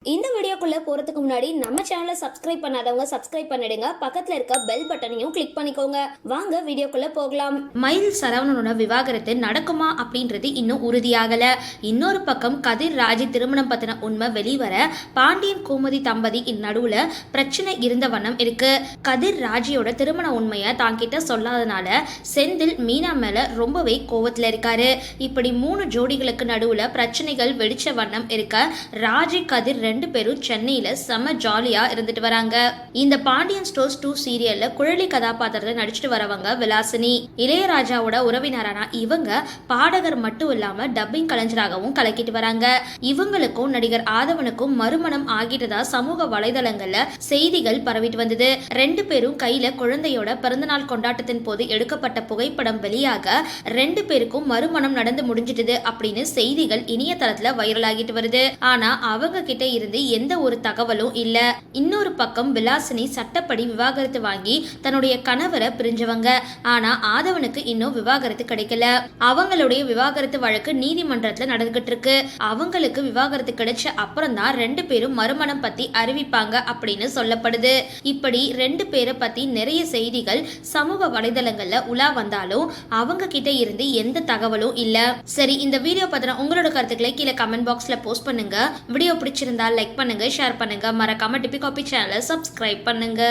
இந்த வீடியோக்குள்ள போறதுக்கு முன்னாடி நம்ம சேனலை சப்ஸ்கிரைப் பண்ணாதவங்க சப்ஸ்கிரைப் பண்ணிடுங்க, பக்கத்துல இருக்க பெல் பட்டனையும் கிளிக் பண்ணிக்கோங்க. வாங்க வீடியோக்குள்ள போகலாம். மயில் சரவணனோட விவாகரத்து நடக்குமா அப்படின்றது இன்னும் உறுதியாகல. இன்னொரு பக்கம் கதிர் ராஜி திருமணம் பத்தின உண்மை வெளிவர பாண்டியன் கோமதி தம்பதி நடுவுல பிரச்சனை இருந்த வண்ணம் இருக்கு. கதிர் ராஜியோட திருமண உண்மையை தாங்கிட்ட சொல்லாதனால செந்தில் மீனா மேல ரொம்பவே கோவத்துல இருக்காரு. இப்படி 3 ஜோடிகளுக்கு நடுவுல பிரச்சனைகள் வெடிச்ச வண்ணம் இருக்க ராஜி கதிர் 2 பேரும் சென்னையில செம ஜாலியா இருந்துட்டு வராங்க. இந்த பாண்டியன் ஸ்டோர்ஸ் 2 சீரியல்ல குழலி கதாபாத்திரத்தை நடிச்சிட்டு வரவங்க விலாசினி. இளையராஜாவோட உறவினரான இவங்க பாடகர் மட்டும் இல்லாம டப்பிங் கலைஞராகவும் கலக்கிட்டு வராங்க. இவங்களுக்கும் நடிகர் ஆதவனுக்கும் மறுமணம் ஆகிட்டதா சமூக வலைதளங்கள்ல செய்திகள் பரவிட்டு வந்தது. 2 பேரும் கையில குழந்தையோட பிறந்தநாள் கொண்டாட்டத்தின் போது எடுக்கப்பட்ட புகைப்படம் வெளியாக 2 பேருக்கும் மறுமணம் நடந்து முடிஞ்சிட்டது அப்படின்னு செய்திகள் இணையதளத்துல வைரலாகிட்டு வருது. ஆனா அவங்க கிட்ட இருந்து எந்த ஒரு தகவலும் இல்ல. இன்னொரு பக்கம் விலாசினி சட்டப்படி விவாகரத்து வாங்கி தன்னுடைய கணவரை பிரிஞ்சவங்க. ஆனா ஆதவனுக்கு இன்னும் விவாகரத்து கிடைக்கல. அவங்களுடைய விவாகரத்து வழக்கு நீதிமன்றத்துல நடந்துகிட்டு இருக்கு. அவங்களுக்கு விவாகரத்து கிடைச்ச அப்புறம் தான் 2 பேரும் மறுமணம் பத்தி அறிவிப்பாங்க அப்படின்னு சொல்லப்படுது. இப்படி 2 பேரை பத்தி நிறைய செய்திகள் சமூக வலைதளங்கள்ல உலா வந்தாலும் அவங்க கிட்ட இருந்து எந்த தகவலும் இல்ல. சரி, இந்த வீடியோ பத்தின உங்களோட கருத்துக்களை கீழே கமெண்ட் பாக்ஸ்ல போஸ்ட் பண்ணுங்க. வீடியோ பிடிச்சிருந்தா லைக் பண்ணுங்க, ஷேர் பண்ணுங்க, மறக்காம டிபி காபி சேனலை சப்ஸ்கிரைப் பண்ணுங்க.